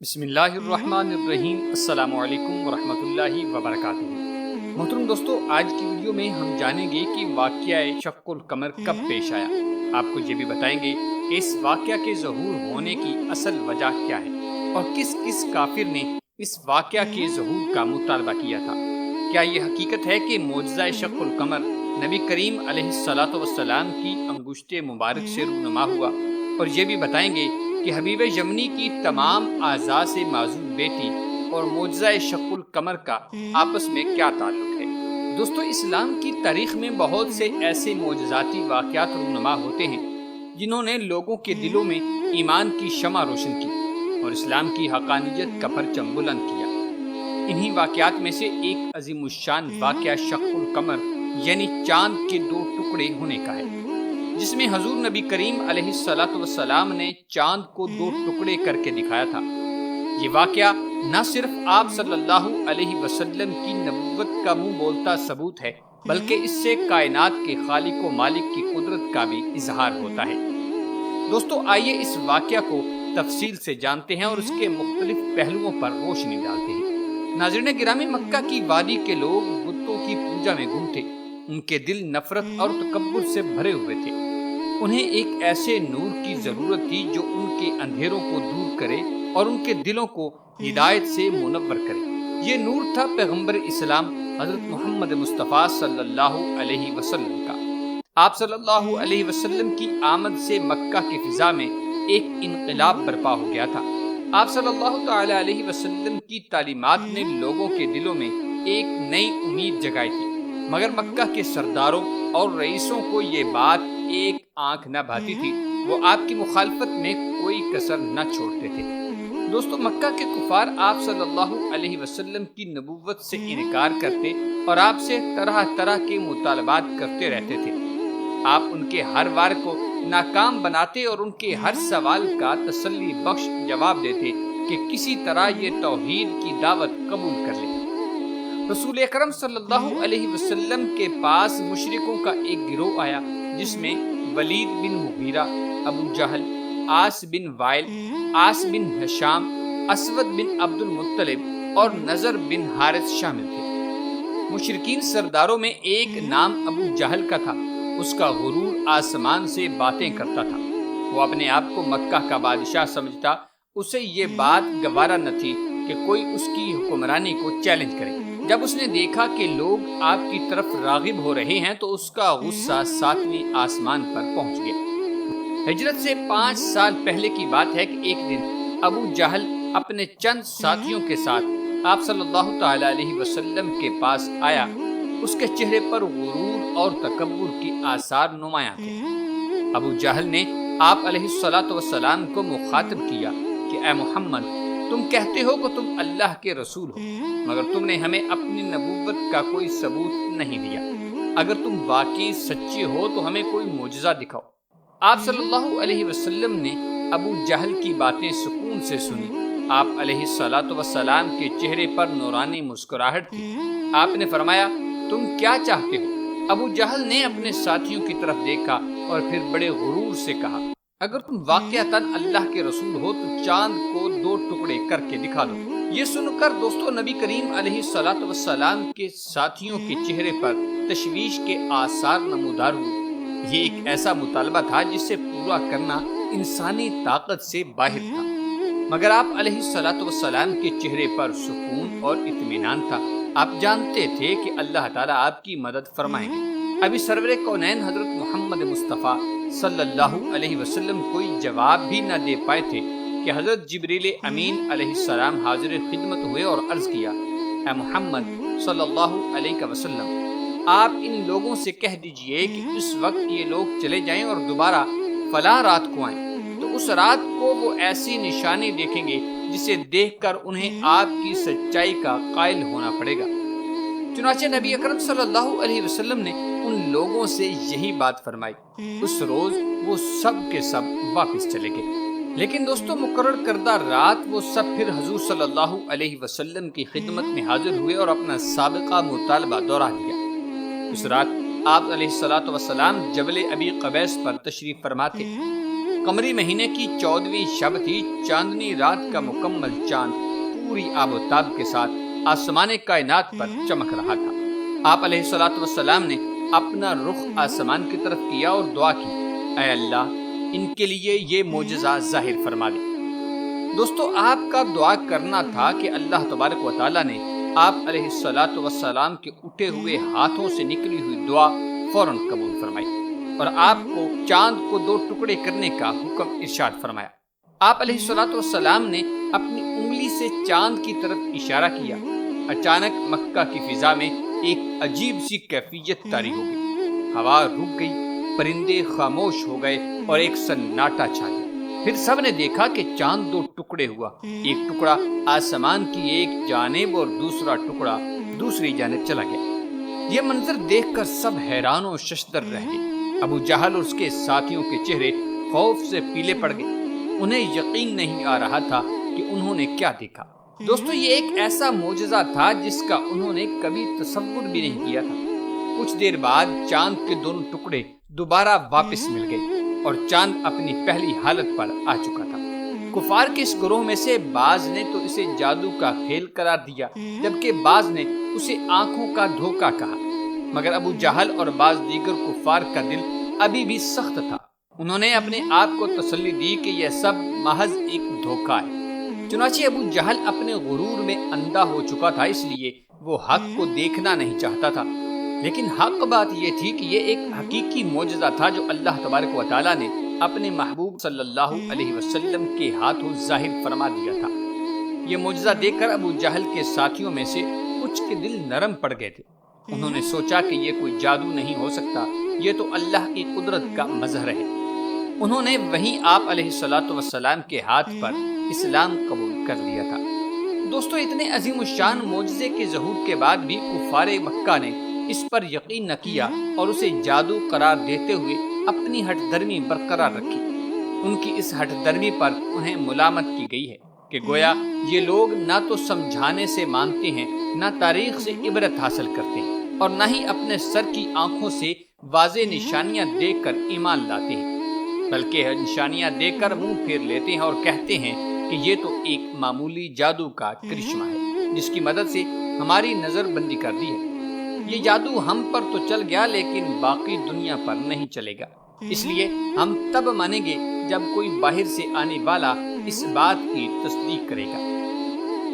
بسم اللہ الرحمن الرحیم۔ السلام علیکم ورحمۃ اللہ وبرکاتہ۔ محترم دوستو، آج کی ویڈیو میں ہم جانیں گے کہ واقعہ شق القمر کب پیش آیا۔ آپ کو یہ بھی بتائیں گے کہ اس واقعہ کے ظہور ہونے کی اصل وجہ کیا ہے اور کس کس کافر نے اس واقعہ کے ظہور کا مطالبہ کیا تھا۔ کیا یہ حقیقت ہے کہ معجزہ شق القمر نبی کریم علیہ الصلاۃ والسلام کی انگشت مبارک سے رونما ہوا، اور یہ بھی بتائیں گے کہ حبیب یمنی کی تمام اعضاء سے معزول بیٹی اور معجزہ شق القمر کا آپس میں کیا تعلق ہے۔ دوستو، اسلام کی تاریخ میں بہت سے ایسے معجزاتی واقعات رونما ہوتے ہیں جنہوں نے لوگوں کے دلوں میں ایمان کی شمع روشن کی اور اسلام کی حقانیت کا پرچم بلند کیا۔ انہی واقعات میں سے ایک عظیم الشان واقعہ شق القمر یعنی چاند کے دو ٹکڑے ہونے کا ہے، جس میں حضور نبی کریم علیہ الصلاۃ والسلام نے چاند کو دو ٹکڑے کر کے دکھایا تھا۔ یہ واقعہ نہ صرف آپ صلی اللہ علیہ وسلم کی نبوت کا منہ بولتا ثبوت ہے، بلکہ اس سے کائنات کے خالق و مالک کی قدرت کا بھی اظہار ہوتا ہے۔ دوستو، آئیے اس واقعہ کو تفصیل سے جانتے ہیں اور اس کے مختلف پہلوؤں پر روشنی ڈالتے ہیں۔ ناظرین گرامی، مکہ کی وادی کے لوگ بتوں کی پوجا میں گم تھے۔ ان کے دل نفرت اور تکبر سے بھرے ہوئے تھے۔ انہیں ایک ایسے نور کی ضرورت تھی جو ان کے اندھیروں کو دور کرے اور ان کے دلوں کو ہدایت سے منور کرے۔ یہ نور تھا پیغمبر اسلام حضرت محمد مصطفیٰ صلی اللہ علیہ وسلم کا۔ آپ صلی اللہ علیہ وسلم کی آمد سے مکہ کی فضا میں ایک انقلاب برپا ہو گیا تھا۔ آپ صلی اللہ تعالی علیہ وسلم کی تعلیمات نے لوگوں کے دلوں میں ایک نئی امید جگائی تھی، مگر مکہ کے سرداروں اور رئیسوں کو یہ بات ایک آنکھ نہ بھاتی تھی۔ وہ آپ کی مخالفت میں کوئی کسر نہ چھوڑتے تھے۔ دوستو، مکہ کے کفار آپ صلی اللہ علیہ وسلم کی نبوت سے انکار کرتے اور آپ سے طرح طرح کے مطالبات کرتے رہتے تھے۔ آپ ان کے ہر وار کو ناکام بناتے اور ان کے ہر سوال کا تسلی بخش جواب دیتے کہ کسی طرح یہ توحید کی دعوت قبول کر لے۔ رسول اکرم صلی اللہ علیہ وسلم کے پاس مشرکوں کا ایک گروہ آیا، جس میں ولید بن مغیرہ، ابو جہل، عاص بن وائل، عاص بن ہشام، اسود بن عبد المطلب اور نضر بن حارث شامل تھے۔ مشرکین سرداروں میں ایک نام ابو جہل کا تھا۔ اس کا غرور آسمان سے باتیں کرتا تھا۔ وہ اپنے آپ کو مکہ کا بادشاہ سمجھتا۔ اسے یہ بات گوارا نہ تھی کہ کوئی اس کی حکمرانی کو چیلنج کرے۔ جب اس نے دیکھا کہ لوگ آپ کی طرف راغب ہو رہے ہیں تو اس کا غصہ 7ویں آسمان پر پہنچ گیا۔ ہجرت سے 5 سال پہلے کی بات ہے کہ ایک دن ابو جہل اپنے چند ساتھیوں کے ساتھ آپ صلی اللہ تعالی علیہ وسلم کے پاس آیا۔ اس کے چہرے پر غرور اور تکبر کی آثار نمایاں تھے۔ ابو جہل نے آپ علیہ الصلاۃ والسلام کو مخاطب کیا کہ اے محمد، تم کہتے ہو کہ تم اللہ کے رسول ہو، مگر تم نے ہمیں اپنی نبوت کا کوئی ثبوت نہیں دیا۔ اگر تم واقعی سچے ہو تو ہمیں کوئی معجزہ دکھاؤ۔ آپ صلی اللہ علیہ وسلم نے ابو جہل کی باتیں سکون سے سنی۔ آپ علیہ الصلاۃ والسلام کے چہرے پر نورانی مسکراہٹ تھی۔ آپ نے فرمایا، تم کیا چاہتے ہو؟ ابو جہل نے اپنے ساتھیوں کی طرف دیکھا اور پھر بڑے غرور سے کہا، اگر تم واقعتاً اللہ کے رسول ہو تو چاند کو 2 ٹکڑے کر کے دکھا دو۔ یہ سن کر دوستو، نبی کریم علیہ الصلاۃ والسلام کے ساتھیوں کے چہرے پر تشویش کے آثار نمودار ہوئے۔ یہ ایک ایسا مطالبہ تھا جس سے پورا کرنا انسانی طاقت سے باہر تھا، مگر آپ علیہ الصلاۃ والسلام کے چہرے پر سکون اور اطمینان تھا۔ آپ جانتے تھے کہ اللہ تعالیٰ آپ کی مدد فرمائیں گے۔ ابھی سرور کونین حضرت محمد مصطفیٰ صلی اللہ علیہ وسلم کوئی جواب بھی نہ دے پائے تھے کہ حضرت جبریل امین علیہ السلام حاضر خدمت ہوئے اور عرض کیا، اے محمد صلی اللہ علیہ وسلم، آپ ان لوگوں سے کہہ دیجئے کہ اس وقت یہ لوگ چلے جائیں اور دوبارہ فلاں رات کو آئیں، تو اس رات کو وہ ایسی نشانی دیکھیں گے جسے دیکھ کر انہیں آپ کی سچائی کا قائل ہونا پڑے گا۔ چنانچہ نبی اکرم صلی اللہ علیہ وسلم نے ان لوگوں سے یہی بات فرمائی۔ اس روز وہ سب کے سب واپس چلے گئے۔ لیکن دوستو، مقرر کردہ رات وہ سب پھر حضور صلی اللہ علیہ وسلم کی خدمت میں حاضر ہوئے اور اپنا سابقہ مطالبہ دوہرا دیا۔ اس رات آپ علیہ الصلاۃ والسلام جبل ابی قبیس پر تشریف فرما تھے۔ कमरी महीने की 14वीं शब थी। चांदनी रात का मुकम्मल चांद पूरी आबोताब के साथ आसमान कायनात पर चमक रहा था। आप अलैहिस्सलातु वस्सलाम ने अपना रुख आसमान की तरफ किया और दुआ की, ऐ अल्लाह, इनके लिए ये मोजज़ा जाहिर फरमा दे। दोस्तों, आपका दुआ करना था कि अल्लाह तबारक व तआला ने आप अलैहिस्सलातु वस्सलाम के उठे हुए हाथों से निकली हुई दुआ फौरन कबूल फरमाई और आपको चांद को 2 टुकड़े करने का हुक्म इरशाद फरमाया। आप अलैहिस्सलातु वस्सलाम ने अपनी उंगली से चांद की तरफ इशारा किया। अचानक मक्का की फिजा में एक अजीब सी कैफियत तारी हो गई। हवा रुक गई, परिंदे खामोश हो गए और एक सन्नाटा छा गया। फिर सब ने देखा कि चांद 2 टुकड़े हुआ। एक टुकड़ा आसमान की एक जानिब और दूसरा टुकड़ा दूसरी जानिब चला गया। ये मंजर देखकर सब हैरान और शशदर रह गए। अबू जहल और उसके साथियों के चेहरे खौफ से पीले पड़ गए। उन्हें यकीन नहीं आ रहा था कि उन्होंने क्या देखा। दोस्तों, ये एक ऐसा मोजज़ा था जिसका उन्होंने कभी तसव्वुर भी नहीं किया था। कुछ देर बाद चांद के दोनों टुकड़े दोबारा वापस मिल गए और चांद अपनी पहली हालत पर आ चुका था। कुफार के इस ग्रोह में से बाज ने तो इसे जादू का खेल करार दिया, जबकि बाज ने उसे आंखों का धोखा कहा। मगर अबू जहल और बाज दीगर कुफार का दिल अभी भी सख्त था। उन्होंने अपने आप को तसल्ली दी कि यह सब महज एक धोखा है। चुनांचे अबू जहल अपने गुरूर में अंधा हो चुका था, इसलिए वो हक को देखना नहीं चाहता था। लेकिन हक बात यह थी कि यह एक हकीकी मोजज़ा था जो अल्लाह तबारक व तआला ने अपने महबूब सल्लल्लाहु अलैहि वसल्लम के हाथों जाहिर फरमा दिया था। ये मोजज़ा देखकर अबू जहल के साथियों में से कुछ के दिल नरम पड़ गए थे। उन्होंने सोचा कि ये कोई जादू नहीं हो सकता, ये तो अल्लाह की कुदरत का मज़हर है। उन्होंने वहीं आप अलैहिस्सलातु वस्सलाम के हाथ पर इस्लाम कबूल कर लिया था। दोस्तों, इतने अजीमुश्शान मोजज़े के ज़हूर के बाद भी कुफ़ारे मक्का ने इस पर यकीन न किया और उसे जादू करार देते हुए अपनी हठधर्मी बरकरार रखी। उनकी इस हठधर्मी पर उन्हें मुलामत की गई है कि गोया ये लोग ना तो समझाने से मानते हैं, ना तारीख से इबरत हासिल करते हैं और ना ही अपने सर की आंखों से वाज़े निशानियां देखकर ईमान लाते हैं, बल्कि निशानियां देखकर मुंह फेर लेते हैं और कहते हैं कि ये तो एक मामूली जादू का करिश्मा है जिसकी मदद से हमारी नज़रबंदी कर दी है। ये जादू हम पर तो चल गया लेकिन बाकी दुनिया पर नहीं चलेगा, इसलिए हम तब मानेंगे जब कोई बाहर से आने वाला इस बात की तस्दीक करेगा।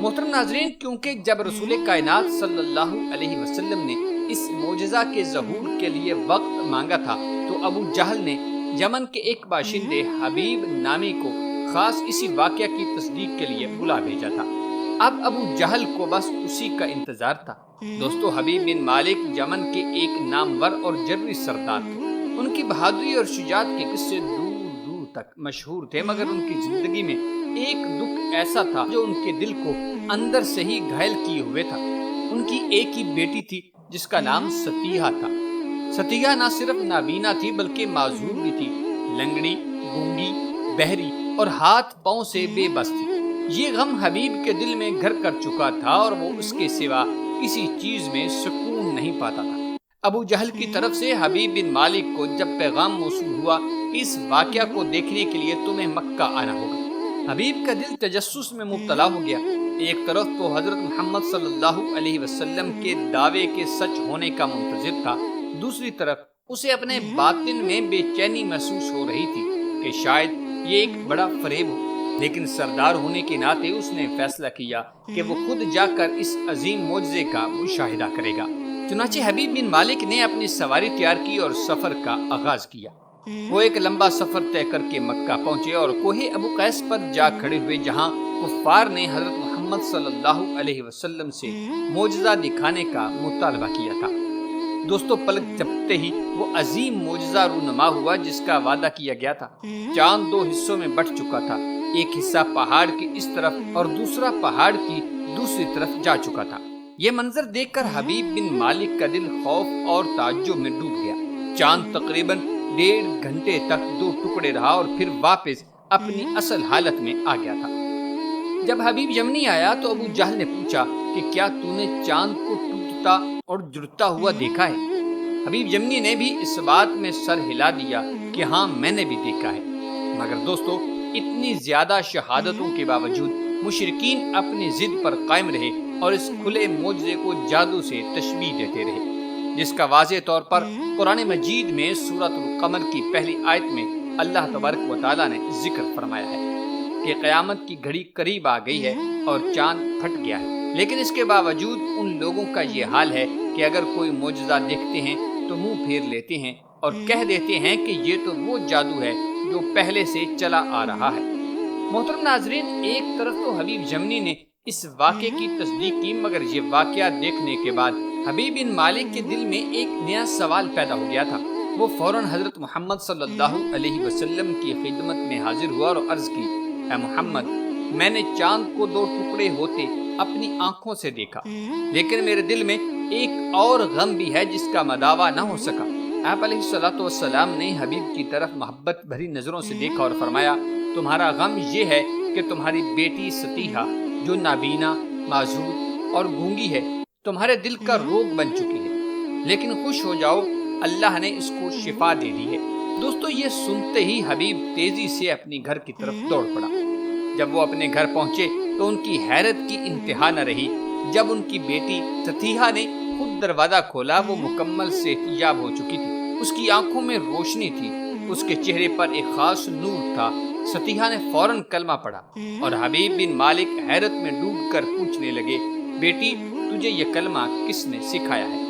मोहतरम नाज़रीन, क्योंकि जब रसूल कायनात सल्लल्लाहु अलैहि वसल्लम ने इस मोजज़ा के ज़हूर के लिए वक्त मांगा था तो अबू जहल ने यमन के एक बाशिंदे हबीब नामी को खास इसी वाक़या की तस्दीक के लिए बुला भेजा था। अब अबू जहल को बस उसी का इंतजार था। दोस्तों, हबीब बिन मालिक यमन के एक नामवर और जर्री सरदार थे। उनकी बहादुरी और शुजाअत के किस्से दूर दूर तक मशहूर थे, मगर उनकी जिंदगी में एक दुख ऐसा था जो उनके दिल को अंदर से ही घायल किए हुए था। उनकी एक ही बेटी थी जिसका नाम सतीहा था। सतीहा न सिर्फ नाबीना थी बल्कि माजूर भी थी, लंगड़ी, गूंगी, बहरी और हाथ पांव से बेबस थी। ये गम हबीब के दिल में घर कर चुका था और वो उसके सिवा किसी चीज में सुकून नहीं पाता था। अबू जहल की तरफ से हबीब बिन मालिक को जब पैगाम मौसूल हुआ कि इस वाकया को देखने के लिए तुम्हें मक्का आना होगा, हबीब का दिल तजस्सुस में मुब्तला हो गया। एक तरफ तो हजरत मोहम्मद सल्लल्लाहु अलैहि वसल्लम के दावे के सच होने का मुंतजिर था, दूसरी तरफ उसे अपने बातिन में बेचैनी महसूस हो रही थी कि शायद ये एक बड़ा फरेब हो। लेकिन सरदार होने के नाते उसने फैसला किया कि वो खुद जाकर इस अजीम मोजज़े का मुशाहिदा करेगा। चुनांचे हबीब बिन मालिक ने अपनी सवारी तैयार की और सफर का आगाज किया। वो एक लंबा सफर तय करके मक्का पहुंचे और कोहे अबू कैस पर जा खड़े हुए, जहां कुफ्फार ने हजरत मोहम्मद सल्लल्लाहु अलैहि वसल्लम से मोजज़ा दिखाने का मुतालबा किया था। दोस्तों, पलक झपकते ही वो अजीम मोजज़ा रूनुमा हुआ जिसका वादा किया गया था। चांद 2 हिस्सों में बंट चुका था, एक हिस्सा पहाड़ की इस तरफ और दूसरा पहाड़ की दूसरी तरफ जा चुका था। ये मंजर देखकर हबीब बिन मालिक का दिल खौफ और ताज्जुब में डूब गया। चांद तकरीबन 1.5 घंटे तक 2 टुकड़े रहा और फिर वापस अपनी असल हालत में आ गया था। जब हबीब यमनी आया तो अबू जहल ने पूछा कि क्या तूने चांद को टूटता और जुड़ता हुआ देखा है? हबीब यमनी ने भी इस बात में सर हिला दिया कि हाँ, मैंने भी देखा है। मगर दोस्तों इतनी ज्यादा शहादतों के बावजूद मुशरिकीन अपनी जिद पर कायम रहे और इस खुले मोजज़े को जादू से तशबीह देते रहे, जिसका वाज़ेह तौर पर कुरान मजीद में सूरतुल कमर की पहली आयत में अल्लाह तबारक व तआला ने जिक्र फरमाया है कि क़यामत की घड़ी करीब आ गई है और चांद फट गया है। लेकिन इसके बावजूद उन लोगों का ये हाल है कि अगर कोई मोजज़ा देखते हैं तो मुंह फेर लेते हैं और कह देते हैं कि ये तो वो जादू है जो पहले से चला आ रहा है। मोहतरम नाज़रीन, एक तरफ तो हबीब जमनी ने इस वाक़े की तस्दीक की, मगर ये वाक़या देखने के बाद हबीब बिन मालिक के दिल में एक नया सवाल पैदा हो गया था। वो फौरन हज़रत मोहम्मद सल्लल्लाहु अलैहि वसल्लम की खिदमत में हाजिर हुआ और अर्ज़ की, ऐ मोहम्मद, मैंने चांद को 2 टुकड़े होते अपनी आंखों से देखा, लेकिन मेरे दिल में एक और गम भी है जिसका मदावा न हो सका। आप अलैहिस्सलातु वस्सलाम ने हबीब की तरफ मोहब्बत भरी नज़रों से देखा और फरमाया, तुम्हारा गम ये है कि तुम्हारी बेटी सतीहा जो नाबीना, माजूर और गूंगी है, तुम्हारे दिल का रोग बन चुकी है, लेकिन खुश हो जाओ, अल्लाह ने इसको शिफा दे दी है। दोस्तों ये सुनते ही हबीब तेजी से अपने घर की तरफ दौड़ पड़ा। जब वो अपने घर पहुंचे तो उनकी हैरत की इंतहा न रही जब उनकी बेटी सतीहा ने खुद दरवाजा खोला। वो मुकम्मल सेहतियाब हो चुकी थी, उसकी आंखों में रोशनी थी, उसके चेहरे पर एक खास नूर था। सतीहा ने फौरन कलमा पढ़ा और हबीब बिन मालिक हैरत में डूबकर पूछने लगे, बेटी तुझे ये कलमा किसने सिखाया है?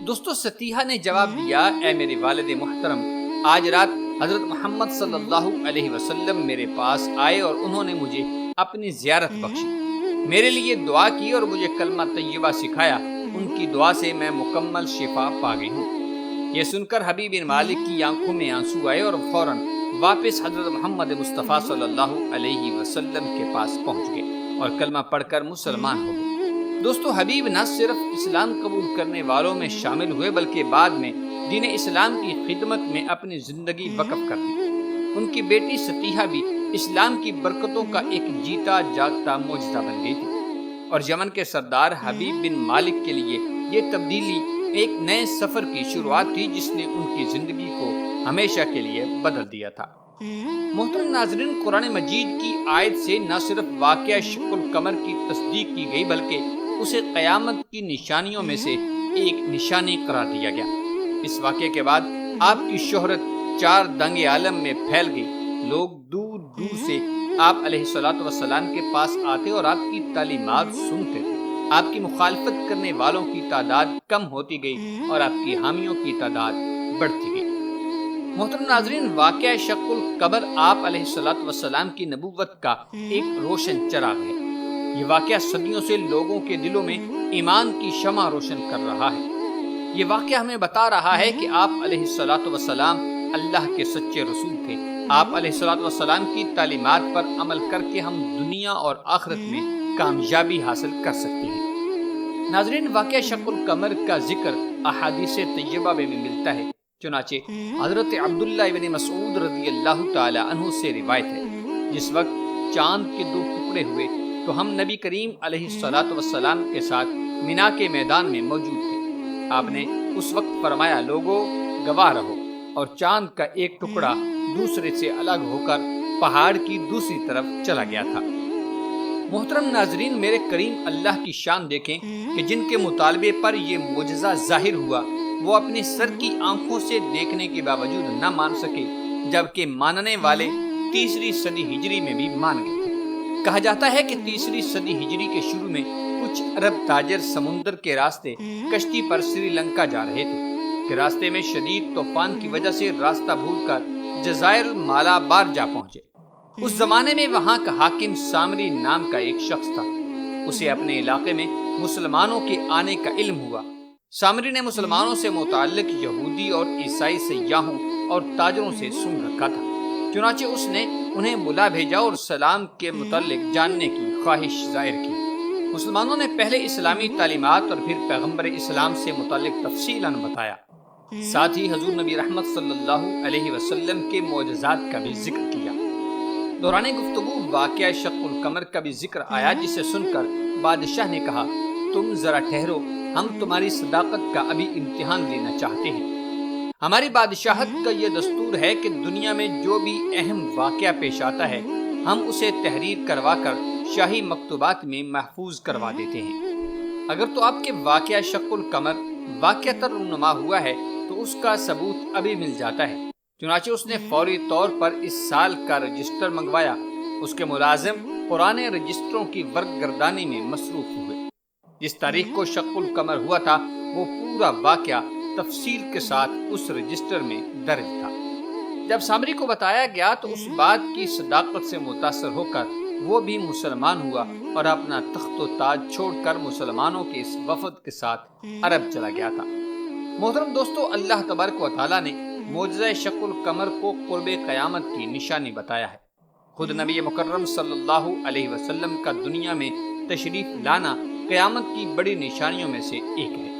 दोस्तों सतीहा ने जवाब दिया, ऐ मेरे वालिद मुहतरम, आज रात हजरत मोहम्मद सल्लल्लाहु अलैहि वसल्लम मेरे पास आए और उन्होंने मुझे अपनी ज़ियारत बख्शी, मेरे लिए दुआ की और मुझे कलमा तय्यबा सिखाया। उनकी दुआ से मैं मुकम्मल शिफा पा गई हूँ। ये सुनकर हबीब बिन मालिक की आंखों में आंसू आए और फौरन वापस हजरत मोहम्मद मुस्तफ़ा सल्लल्लाहु अलैहि वसल्लम के पास पहुँच गए और कलमा पढ़कर मुसलमान हो गए। दोस्तों हबीब न सिर्फ इस्लाम कबूल करने वालों में शामिल हुए बल्कि बाद में दीन इस्लाम की खिदमत में अपनी ज़िंदगी वक़फ़ कर दी। उनकी बेटी सतीहा भी इस्लाम की बरकतों का एक जीता जागता मोजज़ा बन गई थी और यमन के सरदार हबीब बिन मालिक के लिए ये तब्दीली एक नए सफ़र की शुरुआत थी जिसने उनकी ज़िंदगी को हमेशा के लिए बदल दिया था। मोहतरम नाज़रीन, कुरान मजीद की आयत से न सिर्फ वाक़या शक्कुल कमर की तस्दीक की गई बल्कि उसे क़यामत की निशानियों में से एक निशानी करार दिया गया। इस वाक़े के बाद आपकी शोहरत 4 दंगे आलम में फैल गई। लोग दूर दूर से आप अलैहिस्सलातु वस्सलाम के पास आते और आपकी तालीमात सुनते थे। आपकी मुखालफत करने वालों की तादाद कम होती गई और आपकी हामियों की तादाद बढ़ती गई। मोहतरम नाज़रीन, वाक़या शक्कुल कमर आप अलैहिस्सलातु वस्सलाम की नबुव्वत का एक रोशन चराग है। ये वाक़या सदियों से लोगों के दिलों में ईमान की शमा रोशन कर रहा है। ये वाक़या हमें बता रहा है कि आप अलैहिस्सलातु वस्सलाम अल्लाह के सच्चे रसूल थे। आप अलैहिस्सलातु वस्सलाम की तालीमात पर अमल करके हम दुनिया और आखिरत में कामयाबी हासिल कर सकते हैं। नाज़रीन, वाक़या शक्कुल कमर का जिक्र अहादीस तय्यबा में मिलता है। चुनाचे हज़रत अब्दुल्ला इब्न मसऊद रज़ियल्लाहु ताला अन्हु से रिवायत है, जिस वक्त चांद के 2 टुकड़े हुए तो हम नबी करीम अलैहिस्सलातु वस्सलाम के साथ मिना के मैदान में मौजूद थे। आपने उस वक्त फरमाया, लोगों गवाह रहो, और चांद का एक टुकड़ा दूसरे से अलग होकर पहाड़ की दूसरी तरफ चला गया था। मोहतरम नाजरीन, मेरे करीम अल्लाह की शान देखें कि जिनके मुतालबे पर ये मुजज़ा जाहिर हुआ वो अपनी सर की आंखों से देखने के बावजूद न मान सके, जबकि मानने वाले 3री सदी हिजरी में भी मान गए थे। कहा जाता है कि 3री सदी हिजरी के शुरू में कुछ अरब ताजर समुद्र के रास्ते कश्ती पर श्रीलंका जा रहे थे कि रास्ते में शदीद तूफान की वजह से रास्ता भूलकर जज़ायर मालाबार जा पहुंचे। उस जमाने में वहां का हाकिम सामरी नाम का एक शख्स था। उसे अपने इलाके में मुसलमानों के आने का इल्म हुआ। सामरी ने मुसलमानों से मुताल्लिक यहूदी और ईसाई सयाहों और ताजरों से सुन रखा था। चुनाचे उसने उन्हें बुला भेजा और सलाम के मुताल्लिक जानने की ख्वाहिश जाहिर की। मुसलमानों ने पहले इस्लामी तालीमात और फिर पैगम्बर इस्लाम से मुताल्लिक तफसीलन बताया। साथ ही हजूर नबी रहमत सल्लल्लाहु अलैहि वसल्लम के मोजज़ात का भी जिक्र किया। दौरान गुफ्तगू वाक़या शक्कुल कमर का भी जिक्र आया, जिसे सुनकर बादशाह ने कहा, तुम जरा ठहरो, हम तुम्हारी सदाकत का अभी इम्तिहान लेना चाहते हैं। ہماری بادشاہت کا یہ دستور ہے کہ دنیا میں جو بھی اہم واقعہ پیش آتا ہے ہم اسے تحریر کروا کر شاہی مکتوبات میں محفوظ کروا دیتے ہیں۔ اگر تو آپ کے واقعہ شق القمر واقعتاً رونما ہوا ہے تو اس کا ثبوت ابھی مل جاتا ہے۔ چنانچہ اس نے فوری طور پر اس سال کا رجسٹر منگوایا۔ اس کے ملازم پرانے رجسٹروں کی ورق گردانی میں مصروف ہوئے۔ جس تاریخ کو شق القمر ہوا تھا وہ پورا واقعہ تفصیل کے ساتھ اس رجسٹر میں درج تھا۔ جب سامری کو بتایا گیا تو اس بات کی صداقت سے متاثر ہو کر وہ بھی مسلمان ہوا اور اپنا تخت و تاج چھوڑ کر مسلمانوں کے اس وفد کے ساتھ عرب چلا گیا تھا۔ محترم دوستو، اللہ تبارک و تعالیٰ نے معجزہ شق القمر کو قرب قیامت کی نشانی بتایا ہے۔ خود نبی مکرم صلی اللہ علیہ وسلم کا دنیا میں تشریف لانا قیامت کی بڑی نشانیوں میں سے ایک ہے۔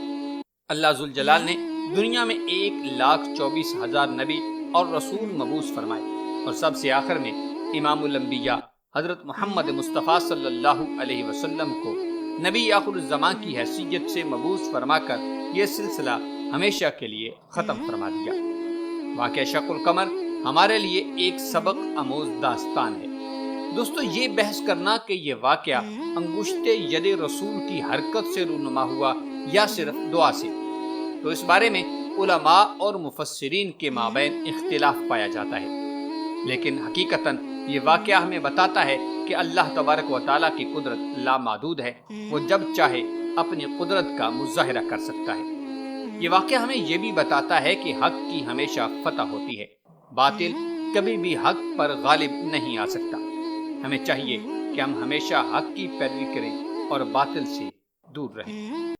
اللہ ذوالجلال نے دنیا میں 1,24,000 نبی اور رسول مبعوث فرمائے اور سب سے آخر میں امام الانبیاء حضرت محمد مصطفیٰ صلی اللہ علیہ وسلم کو نبی آخر الزمان کی حیثیت سے مبعوث فرما کر یہ سلسلہ ہمیشہ کے لیے ختم فرما دیا۔ واقعہ شق القمر ہمارے لیے ایک سبق آموز داستان ہے۔ دوستو، یہ بحث کرنا کہ یہ واقعہ انگشت ید رسول کی حرکت سے رونما ہوا یا صرف دعا سے، تو اس بارے میں علماء اور مفسرین کے مابین اختلاف پایا جاتا ہے، لیکن حقیقتاً یہ واقعہ ہمیں بتاتا ہے کہ اللہ تبارک و تعالیٰ کی قدرت لامحدود ہے۔ وہ جب چاہے اپنی قدرت کا مظاہرہ کر سکتا ہے۔ یہ واقعہ ہمیں یہ بھی بتاتا ہے کہ حق کی ہمیشہ فتح ہوتی ہے، باطل کبھی بھی حق پر غالب نہیں آ سکتا۔ ہمیں چاہیے کہ ہم ہمیشہ حق کی پیروی کریں اور باطل سے دور رہیں۔